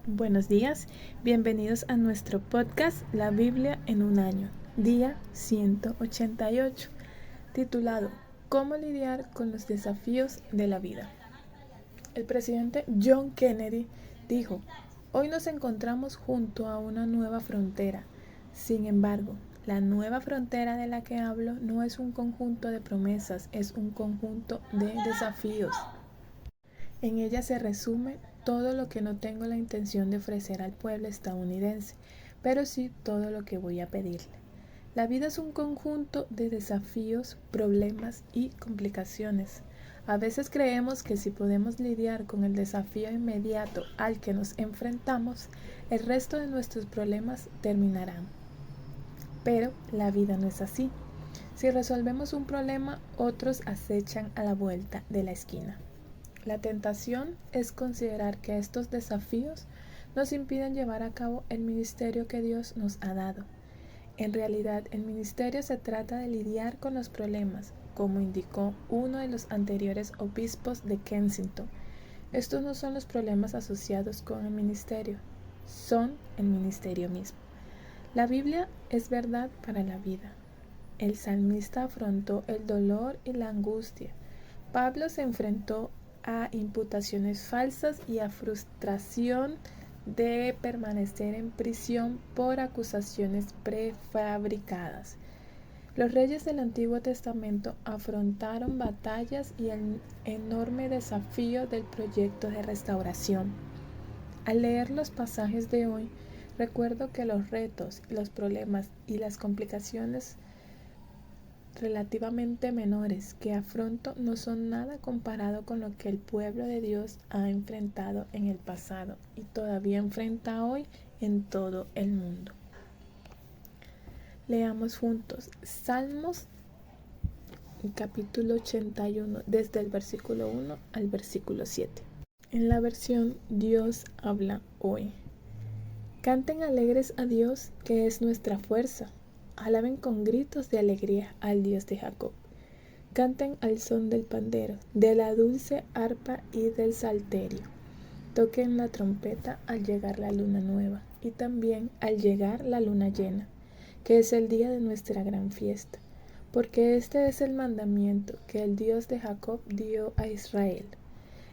Buenos días, bienvenidos a nuestro podcast La Biblia en un año, día 188, titulado ¿Cómo lidiar con los desafíos de la vida? El presidente John Kennedy dijo, hoy nos encontramos junto a una nueva frontera. Sin embargo, la nueva frontera de la que hablo no es un conjunto de promesas, es un conjunto de desafíos. En ella se resume todo lo que no tengo la intención de ofrecer al pueblo estadounidense, pero sí todo lo que voy a pedirle. La vida es un conjunto de desafíos, problemas y complicaciones. A veces creemos que si podemos lidiar con el desafío inmediato al que nos enfrentamos, el resto de nuestros problemas terminarán. Pero la vida no es así. Si resolvemos un problema, otros acechan a la vuelta de la esquina. La tentación es considerar que estos desafíos nos impiden llevar a cabo el ministerio que Dios nos ha dado. En realidad, el ministerio se trata de lidiar con los problemas, como indicó uno de los anteriores obispos de Kensington. Estos no son los problemas asociados con el ministerio, son el ministerio mismo. La Biblia es verdad para la vida. El salmista afrontó el dolor y la angustia. Pablo se enfrentó a imputaciones falsas y a frustración de permanecer en prisión por acusaciones prefabricadas. Los reyes del Antiguo Testamento afrontaron batallas y el enorme desafío del proyecto de restauración. Al leer los pasajes de hoy, recuerdo que los retos, los problemas y las complicaciones relativamente menores que afronto no son nada comparado con lo que el pueblo de Dios ha enfrentado en el pasado y todavía enfrenta hoy en todo el mundo. Leamos juntos Salmos capítulo 81 desde el versículo 1 al versículo 7. En la versión Dios habla hoy. Canten alegres a Dios, que es nuestra fuerza. Alaben con gritos de alegría al Dios de Jacob. Canten al son del pandero, de la dulce arpa y del salterio. Toquen la trompeta al llegar la luna nueva y también al llegar la luna llena, que es el día de nuestra gran fiesta, porque este es el mandamiento que el Dios de Jacob dio a Israel.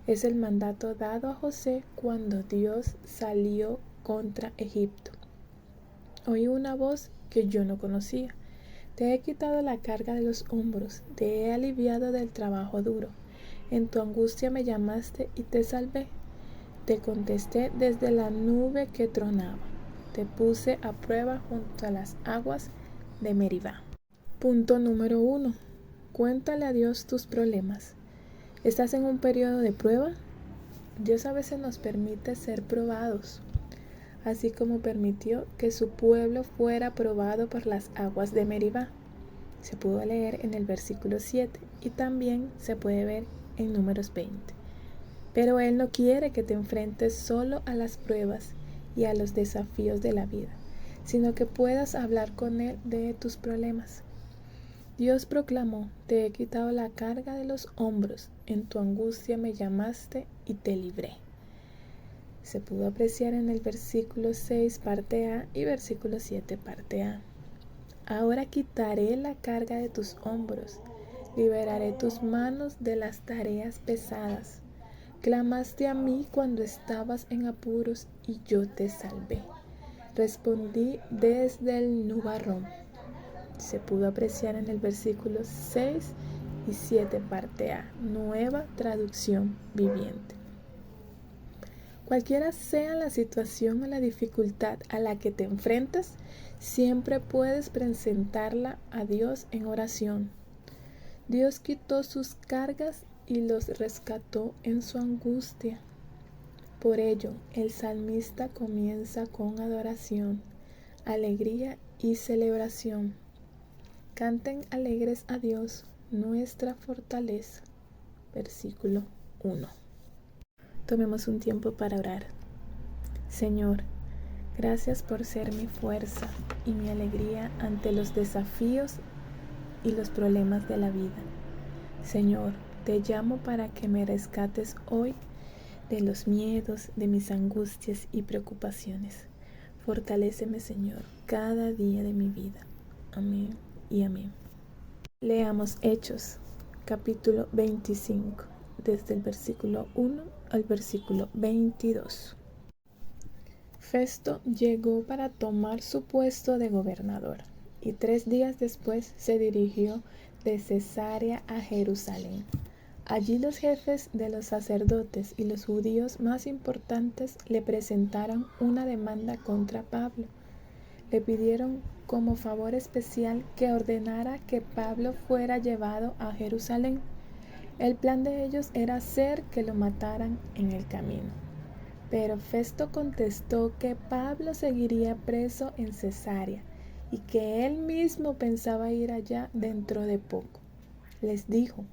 Es el mandato dado a José cuando Dios salió contra Egipto. Oí una voz que yo no conocía. Te he quitado la carga de los hombros, te he aliviado del trabajo duro. En tu angustia me llamaste y te salvé. Te contesté desde la nube que tronaba. Te puse a prueba junto a las aguas de Meribá. Punto número 1. Cuéntale a Dios tus problemas. ¿Estás en un periodo de prueba? Dios a veces nos permite ser probados, así como permitió que su pueblo fuera probado por las aguas de Meribá. Se pudo leer en el versículo 7 y también se puede ver en Números 20. Pero Él no quiere que te enfrentes solo a las pruebas y a los desafíos de la vida, sino que puedas hablar con Él de tus problemas. Dios proclamó, te he quitado la carga de los hombros, en tu angustia me llamaste y te libré. Se pudo apreciar en el versículo 6 parte A y versículo 7 parte A. Ahora quitaré la carga de tus hombros, liberaré tus manos de las tareas pesadas. Clamaste a mí cuando estabas en apuros y yo te salvé. Respondí desde el nubarrón. Se pudo apreciar en el versículo 6 y 7 parte A, nueva traducción viviente. Cualquiera sea la situación o la dificultad a la que te enfrentas, siempre puedes presentarla a Dios en oración. Dios quitó sus cargas y los rescató en su angustia. Por ello, el salmista comienza con adoración, alegría y celebración. Canten alegres a Dios, nuestra fortaleza. Versículo 1. Tomemos un tiempo para orar. Señor, gracias por ser mi fuerza y mi alegría ante los desafíos y los problemas de la vida. Señor, te llamo para que me rescates hoy de los miedos, de mis angustias y preocupaciones. Fortaléceme, Señor, cada día de mi vida. Amén y amén. Leamos Hechos, capítulo 25, desde el versículo 1 al versículo 22. Festo llegó para tomar su puesto de gobernador, y 3 días después se dirigió de Cesarea a Jerusalén. Allí los jefes de los sacerdotes y los judíos más importantes le presentaron una demanda contra Pablo. Le pidieron como favor especial que ordenara que Pablo fuera llevado a Jerusalén. El plan de ellos era hacer que lo mataran en el camino. Pero Festo contestó que Pablo seguiría preso en Cesarea y que él mismo pensaba ir allá dentro de poco. Les dijo: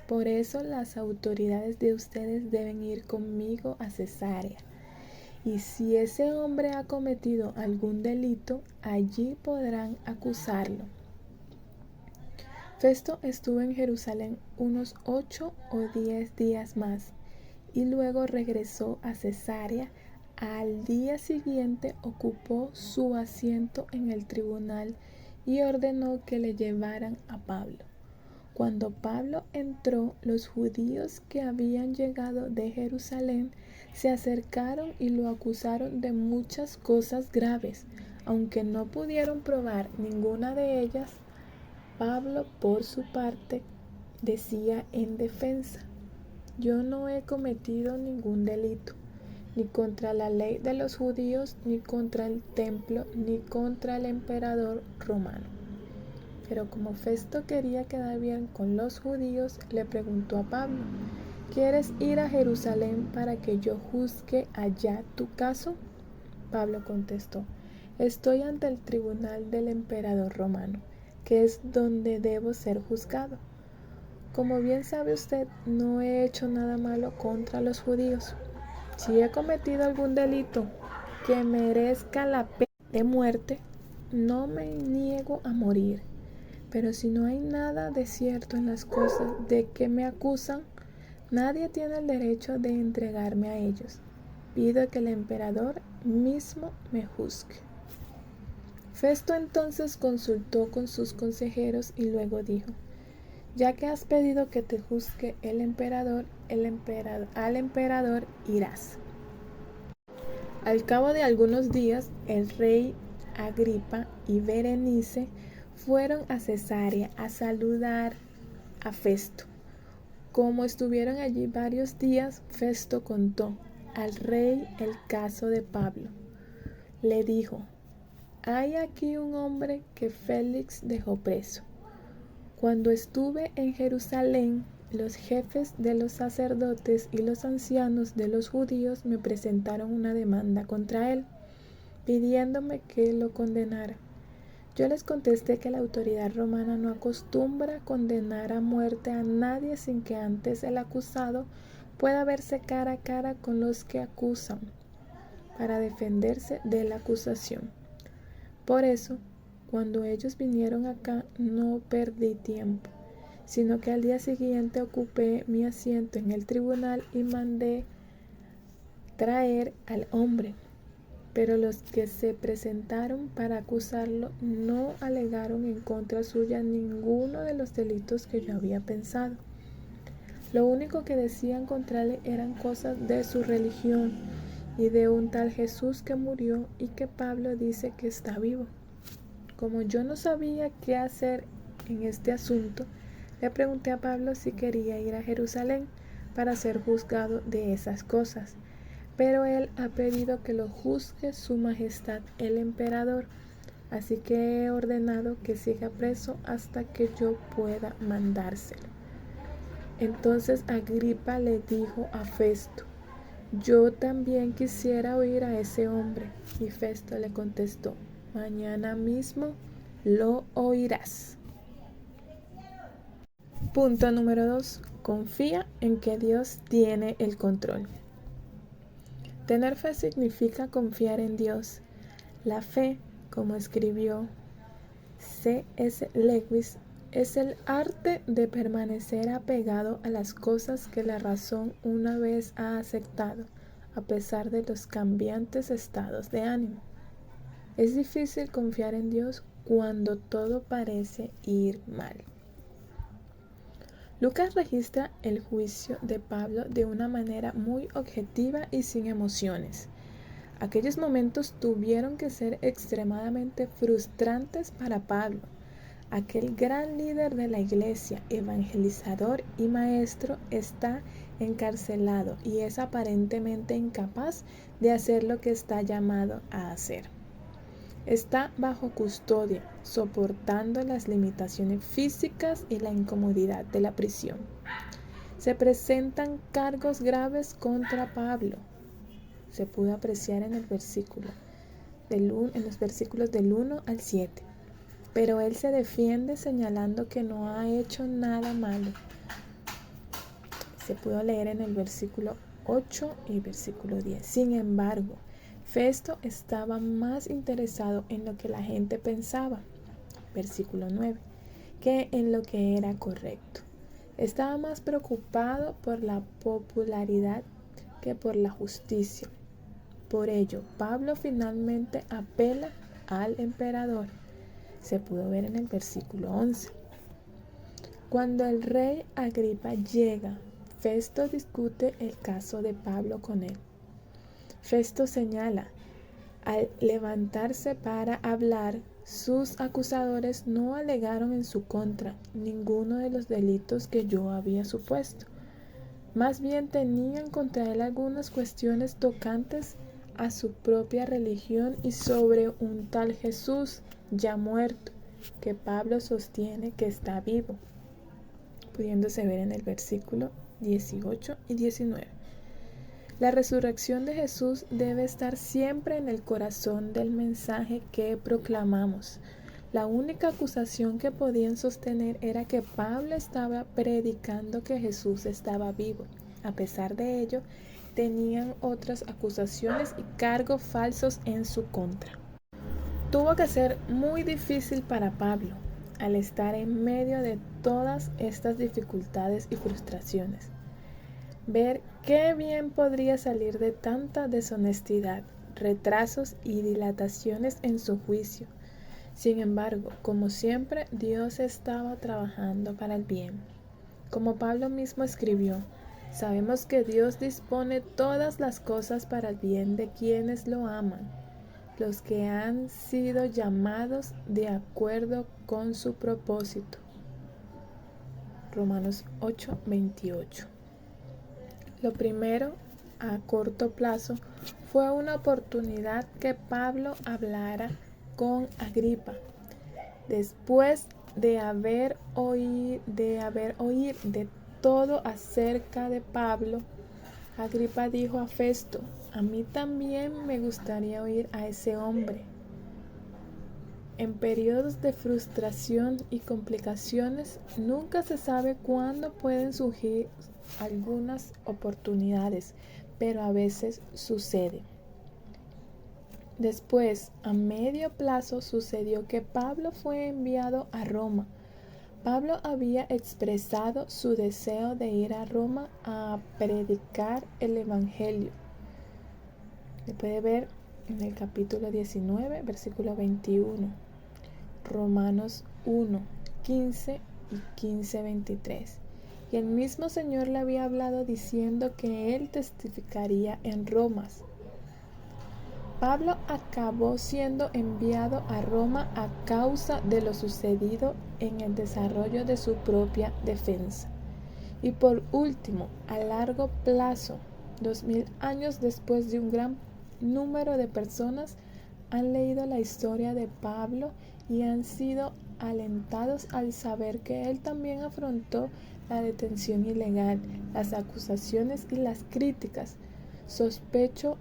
por eso las autoridades de ustedes deben ir conmigo a Cesarea. Y si ese hombre ha cometido algún delito, allí podrán acusarlo. Festo estuvo en Jerusalén unos 8 o 10 días más y luego regresó a Cesarea. Al día siguiente ocupó su asiento en el tribunal y ordenó que le llevaran a Pablo. Cuando Pablo entró, los judíos que habían llegado de Jerusalén se acercaron y lo acusaron de muchas cosas graves. Aunque no pudieron probar ninguna de ellas, Pablo, por su parte, decía en defensa: yo no he cometido ningún delito, ni contra la ley de los judíos, ni contra el templo, ni contra el emperador romano. Pero como Festo quería quedar bien con los judíos, le preguntó a Pablo: ¿quieres ir a Jerusalén para que yo juzgue allá tu caso? Pablo contestó: estoy ante el tribunal del emperador romano, que es donde debo ser juzgado. Como bien sabe usted, no he hecho nada malo contra los judíos. Si he cometido algún delito que merezca la pena de muerte, no me niego a morir. Pero si no hay nada de cierto en las cosas de que me acusan, nadie tiene el derecho de entregarme a ellos. Pido que el emperador mismo me juzgue. Festo entonces consultó con sus consejeros y luego dijo: ya que has pedido que te juzgue el emperador, al emperador irás. Al cabo de algunos días, el rey Agripa y Berenice fueron a Cesarea a saludar a Festo. Como estuvieron allí varios días, Festo contó al rey el caso de Pablo. Le dijo: hay aquí un hombre que Félix dejó preso. Cuando estuve en Jerusalén, los jefes de los sacerdotes y los ancianos de los judíos me presentaron una demanda contra él, pidiéndome que lo condenara. Yo les contesté que la autoridad romana no acostumbra condenar a muerte a nadie sin que antes el acusado pueda verse cara a cara con los que acusan para defenderse de la acusación. Por eso, cuando ellos vinieron acá, no perdí tiempo, sino que al día siguiente ocupé mi asiento en el tribunal y mandé traer al hombre. Pero los que se presentaron para acusarlo no alegaron en contra suya ninguno de los delitos que yo había pensado. Lo único que decían contra él eran cosas de su religión y de un tal Jesús que murió y que Pablo dice que está vivo. Como yo no sabía qué hacer en este asunto, le pregunté a Pablo si quería ir a Jerusalén para ser juzgado de esas cosas. Pero él ha pedido que lo juzgue su majestad el emperador, así que he ordenado que siga preso hasta que yo pueda mandárselo. Entonces Agripa le dijo a Festo: yo también quisiera oír a ese hombre. Y Festo le contestó: mañana mismo lo oirás. Punto número 2. Confía en que Dios tiene el control. Tener fe significa confiar en Dios. La fe, como escribió C.S. Lewis, es el arte de permanecer apegado a las cosas que la razón una vez ha aceptado, a pesar de los cambiantes estados de ánimo. Es difícil confiar en Dios cuando todo parece ir mal. Lucas registra el juicio de Pablo de una manera muy objetiva y sin emociones. Aquellos momentos tuvieron que ser extremadamente frustrantes para Pablo, aquel gran líder de la iglesia, evangelizador y maestro, está encarcelado y es aparentemente incapaz de hacer lo que está llamado a hacer. Está bajo custodia, soportando las limitaciones físicas y la incomodidad de la prisión. Se presentan cargos graves contra Pablo. Se pudo apreciar en los versículos del 1 al 7. Pero él se defiende señalando que no ha hecho nada malo. Se pudo leer en el versículo 8 y versículo 10. Sin embargo, Festo estaba más interesado en lo que la gente pensaba, versículo 9, que en lo que era correcto. Estaba más preocupado por la popularidad que por la justicia. Por ello, Pablo finalmente apela al emperador. Se pudo ver en el versículo 11. Cuando el rey Agripa llega, Festo discute el caso de Pablo con él. Festo señala, al levantarse para hablar, sus acusadores no alegaron en su contra ninguno de los delitos que yo había supuesto. Más bien tenían contra él algunas cuestiones tocantes a su propia religión y sobre un tal Jesús ya muerto, que Pablo sostiene que está vivo, pudiéndose ver en el versículo 18 y 19. La resurrección de Jesús debe estar siempre en el corazón del mensaje que proclamamos. La única acusación que podían sostener era que Pablo estaba predicando que Jesús estaba vivo. A pesar de ello, tenían otras acusaciones y cargos falsos en su contra. Tuvo que ser muy difícil para Pablo, al estar en medio de todas estas dificultades y frustraciones, ver qué bien podría salir de tanta deshonestidad, retrasos y dilataciones en su juicio. Sin embargo, como siempre, Dios estaba trabajando para el bien. Como Pablo mismo escribió, sabemos que Dios dispone todas las cosas para el bien de quienes lo aman, los que han sido llamados de acuerdo con su propósito. Romanos 8:28. Lo primero, a corto plazo, fue una oportunidad que Pablo hablara con Agripa. Después de haber oído de todo acerca de Pablo, Agripa dijo a Festo, a mí también me gustaría oír a ese hombre. En periodos de frustración y complicaciones, nunca se sabe cuándo pueden surgir algunas oportunidades, pero a veces sucede. Después, a medio plazo, sucedió que Pablo fue enviado a Roma. Pablo había expresado su deseo de ir a Roma a predicar el Evangelio. Se puede ver en el capítulo 19, versículo 21, Romanos 1, 15 y 15, 23. Y el mismo Señor le había hablado diciendo que él testificaría en Roma. Pablo acabó siendo enviado a Roma a causa de lo sucedido en el desarrollo de su propia defensa. Y por último, a largo plazo, 2000 años después, de un gran número de personas han leído la historia de Pablo y han sido alentados al saber que él también afrontó la detención ilegal, las acusaciones y las críticas. Sospecho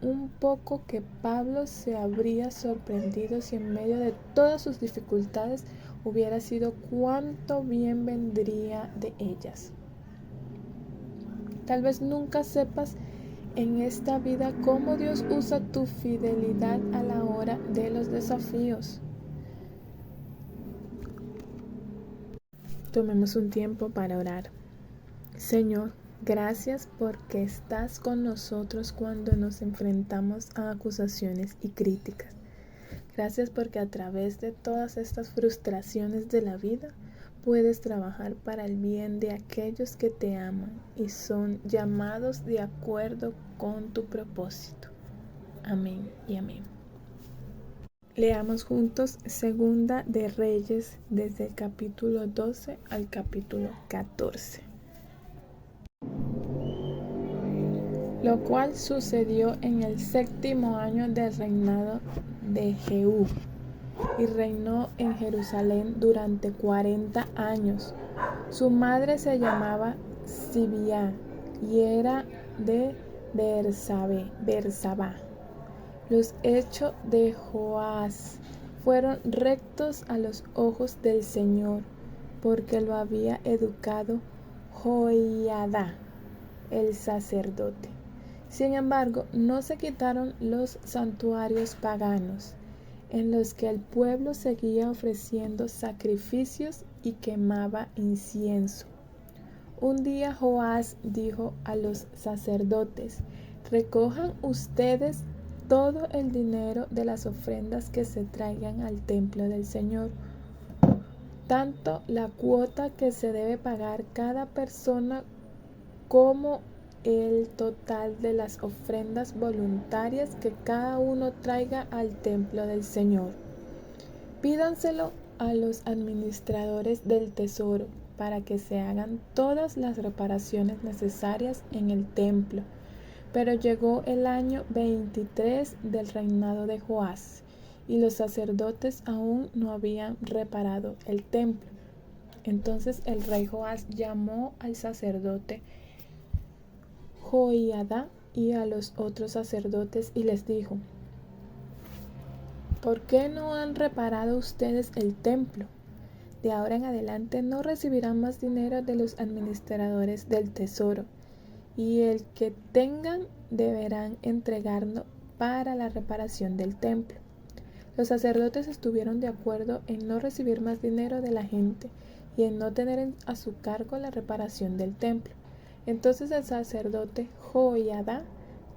un poco que Pablo se habría sorprendido si en medio de todas sus dificultades hubiera sido cuánto bien vendría de ellas. Tal vez nunca sepas en esta vida cómo Dios usa tu fidelidad a la hora de los desafíos. Tomemos un tiempo para orar. Señor, gracias porque estás con nosotros cuando nos enfrentamos a acusaciones y críticas. Gracias porque a través de todas estas frustraciones de la vida puedes trabajar para el bien de aquellos que te aman y son llamados de acuerdo con tu propósito. Amén y amén. Leamos juntos Segunda de Reyes desde el capítulo 12 al capítulo 14. Lo cual sucedió en el 7º año del reinado de Jehú, y reinó en Jerusalén durante 40 años. Su madre se llamaba Zibiá y era de Bersabá. Los hechos de Joás fueron rectos a los ojos del Señor, porque lo había educado Joiada, el sacerdote. Sin embargo, no se quitaron los santuarios paganos, en los que el pueblo seguía ofreciendo sacrificios y quemaba incienso. Un día Joás dijo a los sacerdotes: recojan ustedes todo el dinero de las ofrendas que se traigan al templo del Señor, tanto la cuota que se debe pagar cada persona como el total de las ofrendas voluntarias que cada uno traiga al templo del Señor. Pídanselo a los administradores del tesoro para que se hagan todas las reparaciones necesarias en el templo. Pero llegó el año 23 del reinado de Joás, y los sacerdotes aún no habían reparado el templo. Entonces el rey Joás llamó al sacerdote Joiada y a los otros sacerdotes y les dijo: ¿por qué no han reparado ustedes el templo? De ahora en adelante no recibirán más dinero de los administradores del tesoro, y el que tengan deberán entregarlo para la reparación del templo. Los sacerdotes estuvieron de acuerdo en no recibir más dinero de la gente y en no tener a su cargo la reparación del templo. Entonces el sacerdote Joiada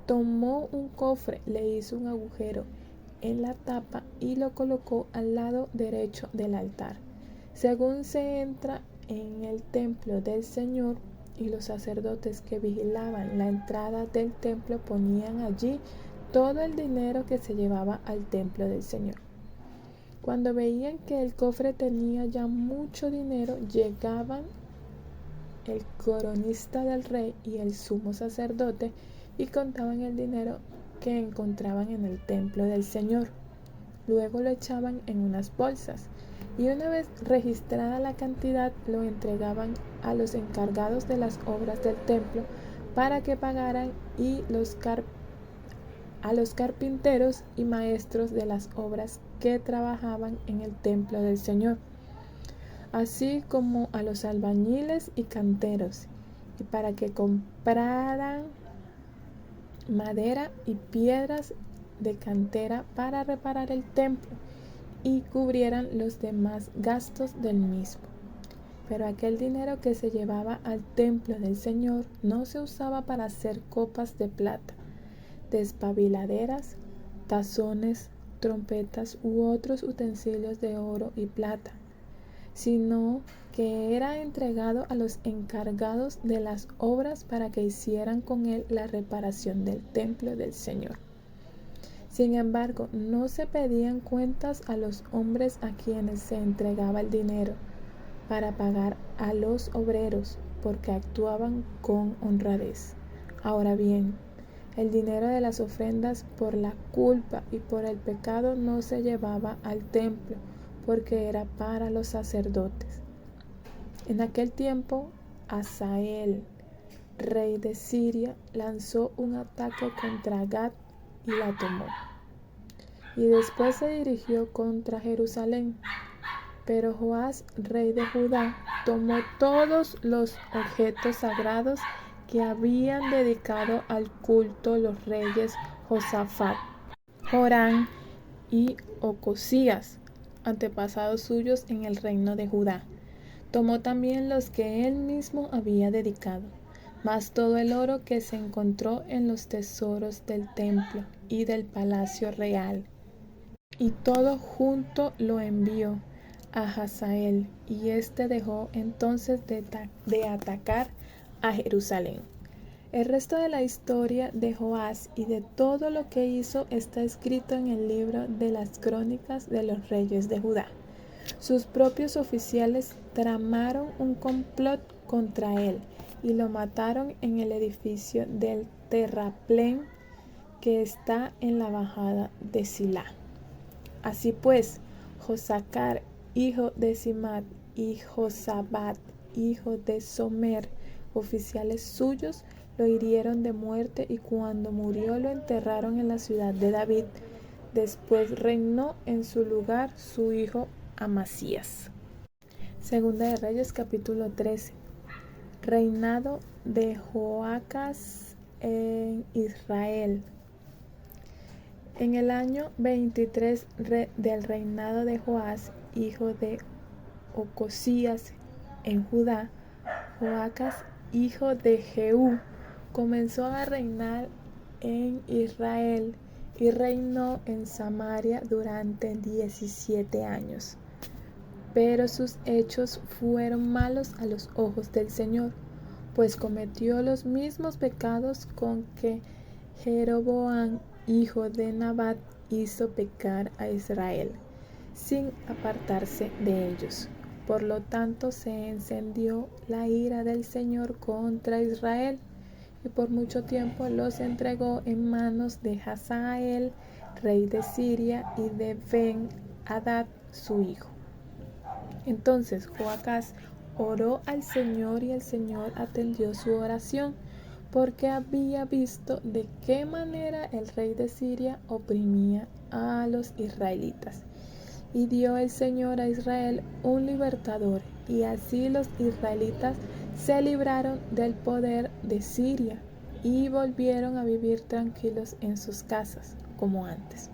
tomó un cofre, le hizo un agujero en la tapa y lo colocó al lado derecho del altar, según se entra en el templo del Señor, y los sacerdotes que vigilaban la entrada del templo ponían allí todo el dinero que se llevaba al templo del Señor. Cuando veían que el cofre tenía ya mucho dinero, llegaban el coronista del rey y el sumo sacerdote y contaban el dinero que encontraban en el templo del Señor. Luego lo echaban en unas bolsas y una vez registrada la cantidad lo entregaban a los encargados de las obras del templo para que pagaran y a los carpinteros y maestros de las obras que trabajaban en el templo del Señor, así como a los albañiles y canteros, y para que compraran madera y piedras de cantera para reparar el templo y cubrieran los demás gastos del mismo. Pero aquel dinero que se llevaba al templo del Señor no se usaba para hacer copas de plata, despabiladeras, tazones, trompetas u otros utensilios de oro y plata, sino que era entregado a los encargados de las obras para que hicieran con él la reparación del templo del Señor. Sin embargo, no se pedían cuentas a los hombres a quienes se entregaba el dinero para pagar a los obreros, porque actuaban con honradez. Ahora bien, el dinero de las ofrendas por la culpa y por el pecado no se llevaba al templo, porque era para los sacerdotes. En aquel tiempo, Hazael, rey de Siria, lanzó un ataque contra Gat y la tomó. Y después se dirigió contra Jerusalén. Pero Joás, rey de Judá, tomó todos los objetos sagrados que habían dedicado al culto los reyes Josafat, Joram y Ocosías, antepasados suyos en el reino de Judá. Tomó también los que él mismo había dedicado, más todo el oro que se encontró en los tesoros del templo y del palacio real. Y todo junto lo envió a Hazael, y éste dejó entonces de atacar a Jerusalén. El resto de la historia de Joás y de todo lo que hizo está escrito en el libro de las crónicas de los reyes de Judá. Sus propios oficiales tramaron un complot contra él y lo mataron en el edificio del terraplén que está en la bajada de Silá. Así pues, Josacar, hijo de Simat, y Josabat, hijo de Somer, oficiales suyos, lo hirieron de muerte, y cuando murió lo enterraron en la ciudad de David. Después reinó en su lugar su hijo Amasías. Segunda de Reyes, capítulo 13. Reinado de Joacas en Israel. En el año 23 del reinado de Joás, hijo de Ocosías, en Judá, Joacas, hijo de Jehú, comenzó a reinar en Israel y reinó en Samaria durante 17 años. Pero sus hechos fueron malos a los ojos del Señor, pues cometió los mismos pecados con que Jeroboam, hijo de Nabat, hizo pecar a Israel, sin apartarse de ellos. Por lo tanto, se encendió la ira del Señor contra Israel, y por mucho tiempo los entregó en manos de Hazael, rey de Siria, y de Ben-Hadad, su hijo. Entonces Joacás oró al Señor, y el Señor atendió su oración, porque había visto de qué manera el rey de Siria oprimía a los israelitas. Y dio el Señor a Israel un libertador, y así los israelitas se libraron del poder de Siria y volvieron a vivir tranquilos en sus casas, como antes.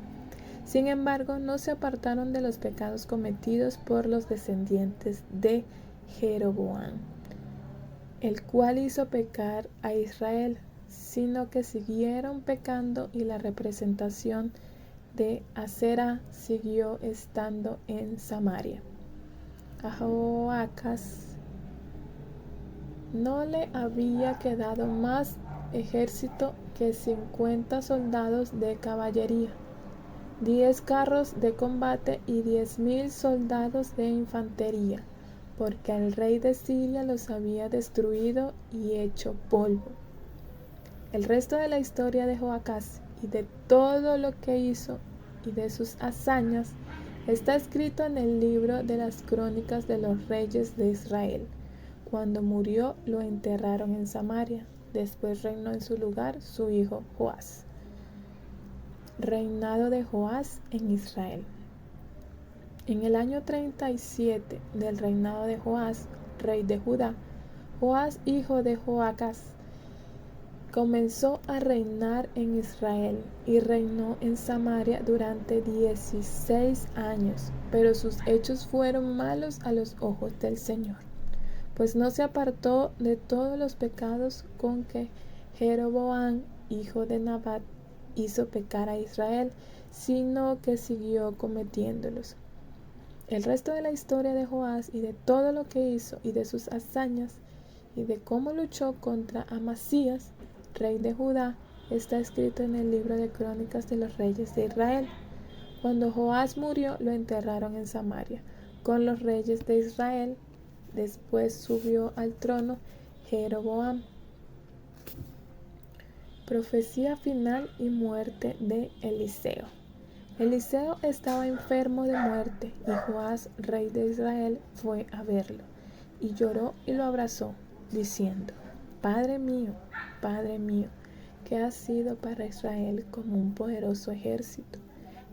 Sin embargo, no se apartaron de los pecados cometidos por los descendientes de Jeroboam, el cual hizo pecar a Israel, sino que siguieron pecando, y la representación de Asera siguió estando en Samaria. A Joacás no le había quedado más ejército que 50 soldados de caballería, 10 carros de combate y 10,000 soldados de infantería, porque el rey de Siria los había destruido y hecho polvo. El resto de la historia de Joacás y de todo lo que hizo y de sus hazañas está escrito en el libro de las crónicas de los reyes de Israel. Cuando murió lo enterraron en Samaria. Después reinó en su lugar su hijo Joás. Reinado de Joás en Israel. En el año 37 del reinado de Joás, rey de Judá, Joás, hijo de Joacás, comenzó a reinar en Israel y reinó en Samaria durante 16 años, pero sus hechos fueron malos a los ojos del Señor, pues no se apartó de todos los pecados con que Jeroboam, hijo de Nabat, hizo pecar a Israel, sino que siguió cometiéndolos. El resto de la historia de Joás y de todo lo que hizo y de sus hazañas y de cómo luchó contra Amasías, rey de Judá, está escrito en el libro de crónicas de los reyes de Israel. Cuando Joás murió, lo enterraron en Samaria con los reyes de Israel. Después subió al trono Jeroboam. Profecía final y muerte de Eliseo. Eliseo estaba enfermo de muerte, y Joás, rey de Israel, fue a verlo, y lloró y lo abrazó, diciendo: Padre mío, que has sido para Israel como un poderoso ejército.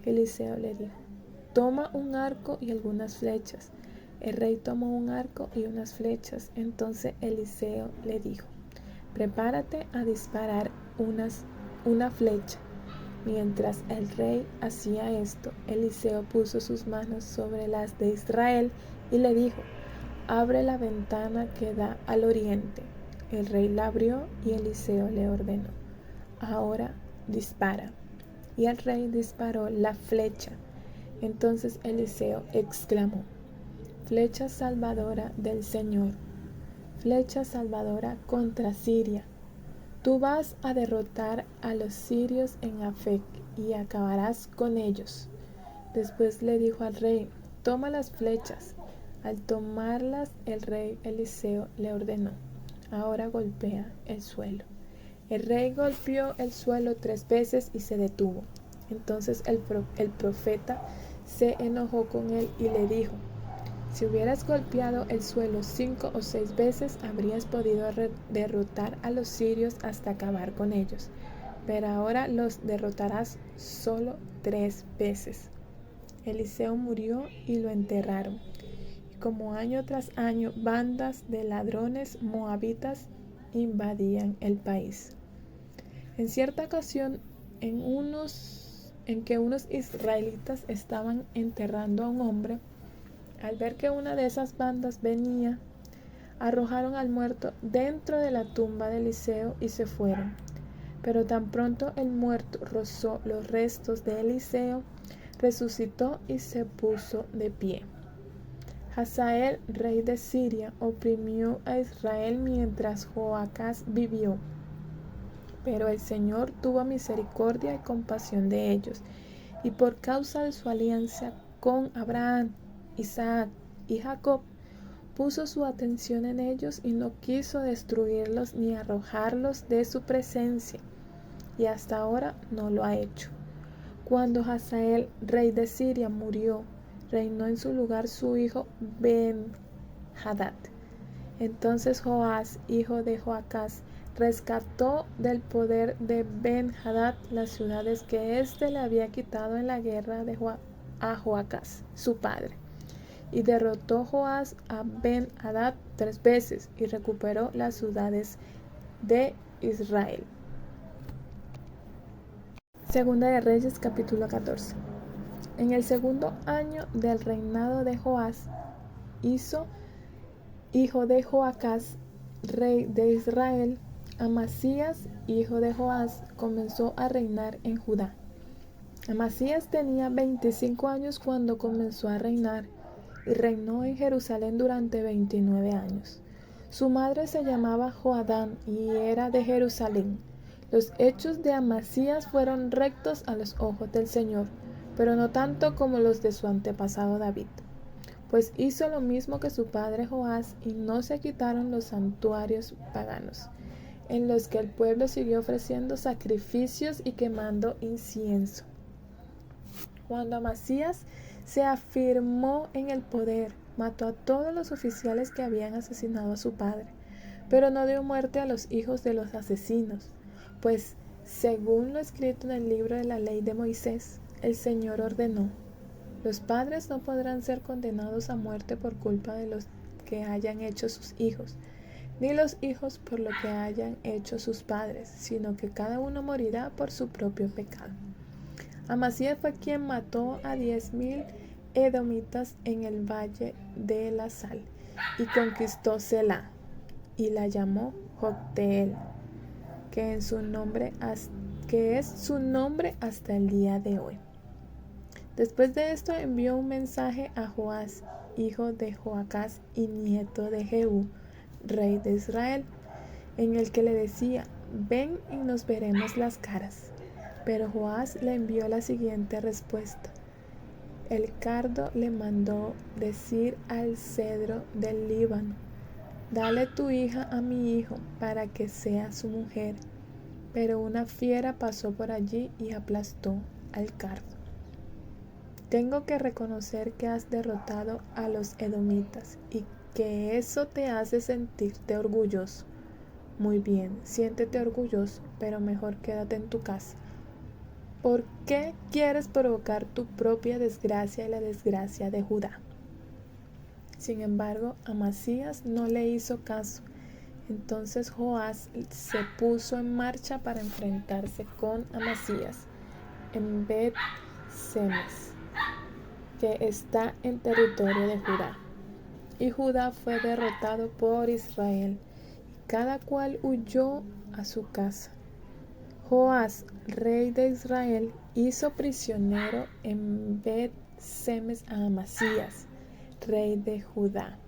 Eliseo le dijo: Toma un arco y algunas flechas. El rey tomó un arco y unas flechas. Entonces Eliseo le dijo: Prepárate a disparar una flecha. Mientras el rey hacía esto, Eliseo puso sus manos sobre las de Israel y le dijo: abre la ventana que da al oriente. El rey la abrió y Eliseo le ordenó: ahora dispara. Y el rey disparó la flecha. Entonces Eliseo exclamó: flecha salvadora del Señor, flecha salvadora contra Siria. Tú vas a derrotar a los sirios en Afec y acabarás con ellos. Después le dijo al rey: toma las flechas. Al tomarlas, el rey Eliseo le ordenó: ahora golpea el suelo. El rey golpeó el suelo 3 veces y se detuvo. Entonces el profeta se enojó con él y le dijo: si hubieras golpeado el suelo 5 o 6 veces, habrías podido derrotar a los sirios hasta acabar con ellos. Pero ahora los derrotarás solo 3 veces. Eliseo murió y lo enterraron. Y como año tras año, bandas de ladrones moabitas invadían el país. En cierta ocasión, en que unos israelitas estaban enterrando a un hombre, al ver que una de esas bandas venía, arrojaron al muerto dentro de la tumba de Eliseo y se fueron. Pero tan pronto el muerto rozó los restos de Eliseo, resucitó y se puso de pie. Hazael, rey de Siria, oprimió a Israel mientras Joacás vivió. Pero el Señor tuvo misericordia y compasión de ellos, y por causa de su alianza con Abraham, Isaac y Jacob, puso su atención en ellos y no quiso destruirlos ni arrojarlos de su presencia, y hasta ahora no lo ha hecho. Cuando Hazael, rey de Siria, murió, reinó en su lugar su hijo Ben-Hadad. Entonces Joás, hijo de Joacás, rescató del poder de Ben-Hadad las ciudades que éste le había quitado en la guerra a Joacás, su padre. Y derrotó Joás a Ben-Hadad 3 veces y recuperó las ciudades de Israel. Segunda de Reyes, capítulo 14. En el segundo año del reinado de Joás, hijo de Joacás, rey de Israel, Amasías, hijo de Joás, comenzó a reinar en Judá. Amasías tenía 25 años cuando comenzó a reinar y reinó en Jerusalén durante 29 años. Su madre se llamaba Joadán y era de Jerusalén. Los hechos de Amasías fueron rectos a los ojos del Señor, pero no tanto como los de su antepasado David, pues hizo lo mismo que su padre Joás y no se quitaron los santuarios paganos, en los que el pueblo siguió ofreciendo sacrificios y quemando incienso. Cuando Amasías se afirmó en el poder, mató a todos los oficiales que habían asesinado a su padre, pero no dio muerte a los hijos de los asesinos, pues, según lo escrito en el libro de la ley de Moisés, el Señor ordenó: los padres no podrán ser condenados a muerte por culpa de los que hayan hecho sus hijos, ni los hijos por lo que hayan hecho sus padres, sino que cada uno morirá por su propio pecado. Amasías fue quien mató a 10,000 edomitas en el valle de la Sal y conquistó Selá y la llamó Jocteel, que es su nombre hasta el día de hoy. Después de esto envió un mensaje a Joás, hijo de Joacás y nieto de Jehú, rey de Israel, en el que le decía: ven y nos veremos las caras. Pero Joás le envió la siguiente respuesta: el cardo le mandó decir al cedro del Líbano: dale tu hija a mi hijo para que sea su mujer. Pero una fiera pasó por allí y aplastó al cardo. Tengo que reconocer que has derrotado a los edomitas y que eso te hace sentirte orgulloso. Muy bien, siéntete orgulloso, pero mejor quédate en tu casa. ¿Por qué quieres provocar tu propia desgracia y la desgracia de Judá? Sin embargo, Amasías no le hizo caso. Entonces Joás se puso en marcha para enfrentarse con Amasías en Bet-Semes, que está en territorio de Judá. y Judá fue derrotado por Israel, y cada cual huyó a su casa. Joás, rey de Israel, hizo prisionero en Bet-Semes a Amasías, rey de Judá,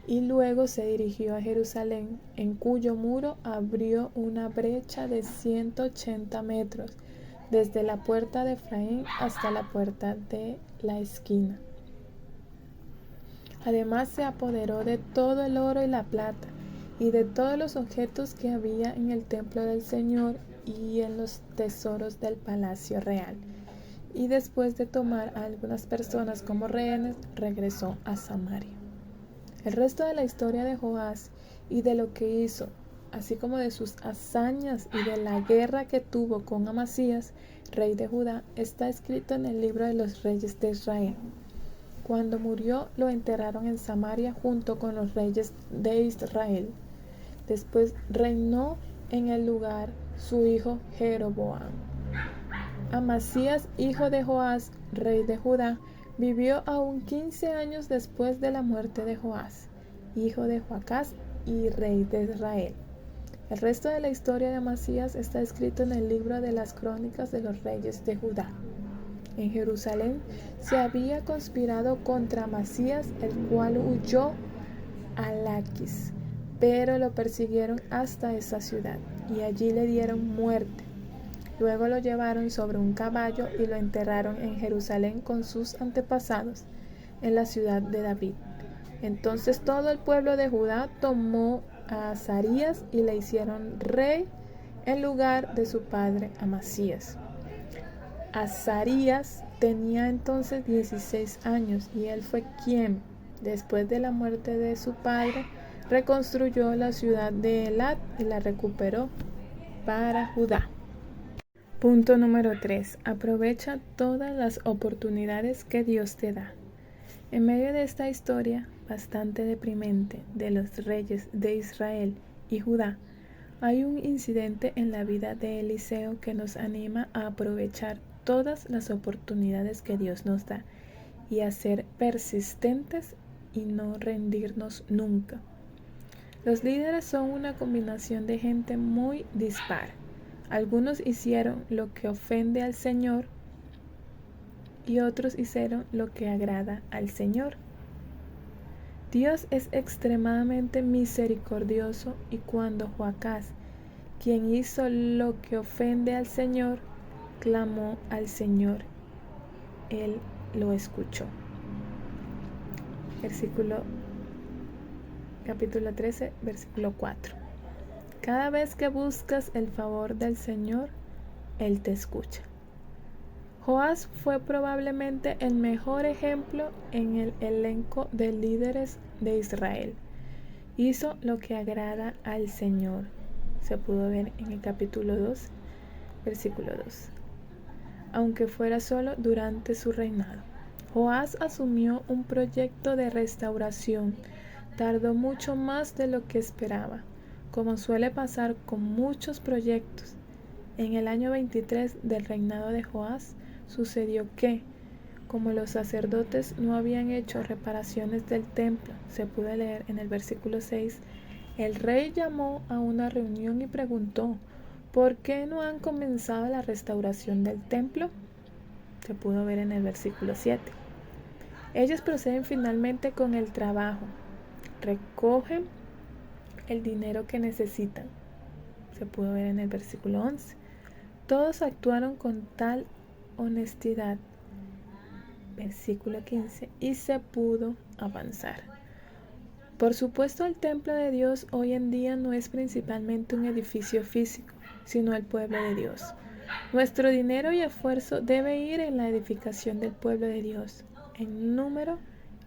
y luego se dirigió a Jerusalén, en cuyo muro abrió una brecha de 180 metros, desde la puerta de Efraín hasta la puerta de la esquina. Además se apoderó de todo el oro y la plata, y de todos los objetos que había en el templo del Señor y en los tesoros del palacio real. Y después de tomar a algunas personas como rehenes, regresó a Samaria. El resto de la historia de Joás y de lo que hizo, así como de sus hazañas y de la guerra que tuvo con Amasías, rey de Judá, está escrito en el libro de los reyes de Israel. Cuando murió, lo enterraron en Samaria junto con los reyes de Israel. Después reinó en el lugar su hijo Jeroboam. Amasías, hijo de Joás, rey de Judá, vivió aún 15 años después de la muerte de Joás, hijo de Joacás y rey de Israel. El resto de la historia de Amasías está escrito en el libro de las crónicas de los reyes de Judá. En Jerusalén se había conspirado contra Amasías, el cual huyó a Laquis, pero lo persiguieron hasta esa ciudad, y allí le dieron muerte. Luego lo llevaron sobre un caballo y lo enterraron en Jerusalén con sus antepasados, en la ciudad de David. Entonces todo el pueblo de Judá tomó a Azarías y le hicieron rey en lugar de su padre Amasías. Azarías tenía entonces 16 años y él fue quien, después de la muerte de su padre, reconstruyó la ciudad de Elat y la recuperó para Judá. Punto número 3. Aprovecha todas las oportunidades que Dios te da. En medio de esta historia bastante deprimente de los reyes de Israel y Judá, hay un incidente en la vida de Eliseo que nos anima a aprovechar todas las oportunidades que Dios nos da y a ser persistentes y no rendirnos nunca. Los líderes son una combinación de gente muy dispar. Algunos hicieron lo que ofende al Señor y otros hicieron lo que agrada al Señor. Dios es extremadamente misericordioso y cuando Joacás, quien hizo lo que ofende al Señor, clamó al Señor, Él lo escuchó. Capítulo 13, versículo 4. Cada vez que buscas el favor del Señor, Él te escucha. Joás fue probablemente el mejor ejemplo en el elenco de líderes de Israel. Hizo lo que agrada al Señor. Se pudo ver en el capítulo 2, versículo 2. Aunque fuera solo durante su reinado. Joás asumió un proyecto de restauración. Tardó mucho más de lo que esperaba, como suele pasar con muchos proyectos. En el año 23 del reinado de Joás, sucedió que, como los sacerdotes no habían hecho reparaciones del templo, se puede leer en el versículo 6, el rey llamó a una reunión y preguntó, ¿por qué no han comenzado la restauración del templo? Se pudo ver en el versículo 7. Ellos proceden finalmente con el trabajo, recogen el dinero que necesitan. Se pudo ver en el versículo 11. Todos actuaron con tal honestidad, versículo 15, y se pudo avanzar. Por supuesto, el templo de Dios hoy en día no es principalmente un edificio físico, sino el pueblo de Dios. Nuestro dinero y esfuerzo debe ir en la edificación del pueblo de Dios, en número,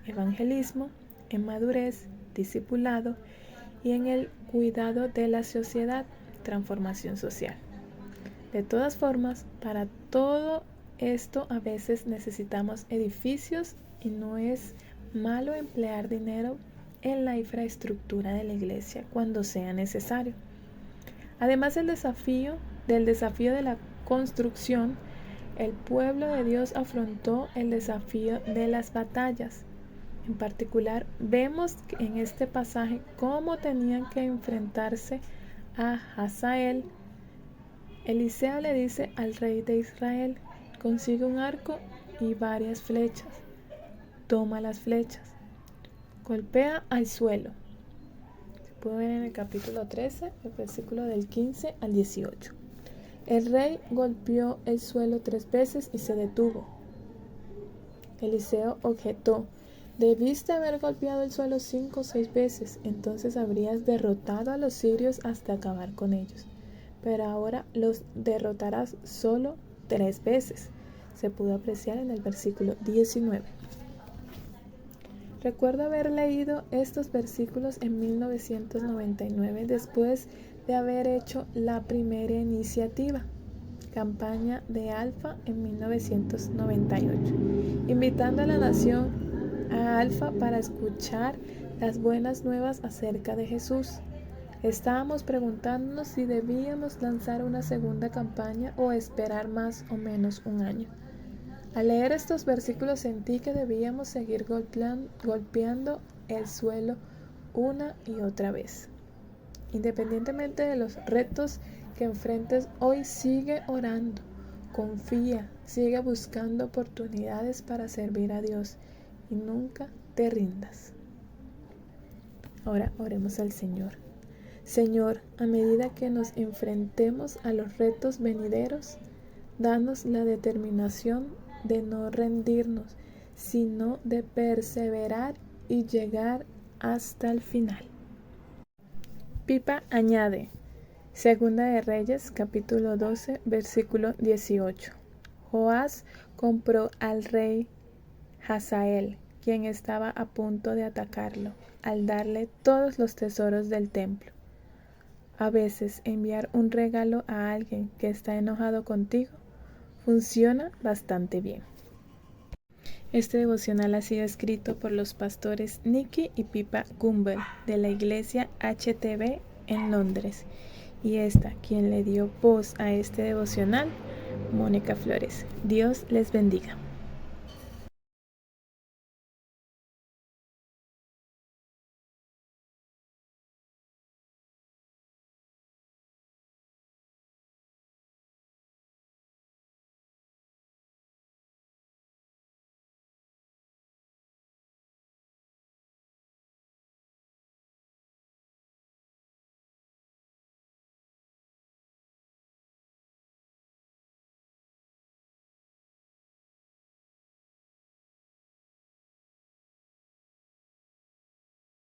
evangelismo, en madurez, discipulado y en el cuidado de la sociedad, transformación social. De todas formas, para todo esto a veces necesitamos edificios y no es malo emplear dinero en la infraestructura de la iglesia cuando sea necesario. Además del desafío de la construcción, el pueblo de Dios afrontó el desafío de las batallas. En particular, vemos en este pasaje cómo tenían que enfrentarse a Hazael. Eliseo le dice al rey de Israel: consigue un arco y varias flechas. Toma las flechas. Golpea al suelo. Se puede ver en el capítulo 13, el versículo del 15 al 18. El rey golpeó el suelo 3 veces y se detuvo. Eliseo objetó: debiste haber golpeado el suelo 5 o 6 veces, entonces habrías derrotado a los sirios hasta acabar con ellos. Pero ahora los derrotarás solo 3 veces. Se pudo apreciar en el versículo 19. Recuerdo haber leído estos versículos en 1999 después de haber hecho la primera iniciativa, campaña de Alfa, en 1998, invitando a la nación a Alfa para escuchar las buenas nuevas acerca de Jesús. Estábamos preguntándonos si debíamos lanzar una segunda campaña o esperar más o menos un año. Al leer estos versículos sentí que debíamos seguir golpeando el suelo una y otra vez. Independientemente de los retos que enfrentes hoy, sigue orando, confía, sigue buscando oportunidades para servir a Dios y nunca te rindas. Ahora oremos al Señor. Señor, a medida que nos enfrentemos a los retos venideros, danos la determinación de no rendirnos, sino de perseverar y llegar hasta el final. Pipa añade, Segunda de Reyes, capítulo 12, versículo 18. Joás compró al rey Hazael, quien estaba a punto de atacarlo, al darle todos los tesoros del templo. A veces enviar un regalo a alguien que está enojado contigo funciona bastante bien. Este devocional ha sido escrito por los pastores Nicky y Pipa Gumbel de la iglesia HTB en Londres, y quien le dio voz a este devocional, Mónica Flores. Dios les bendiga.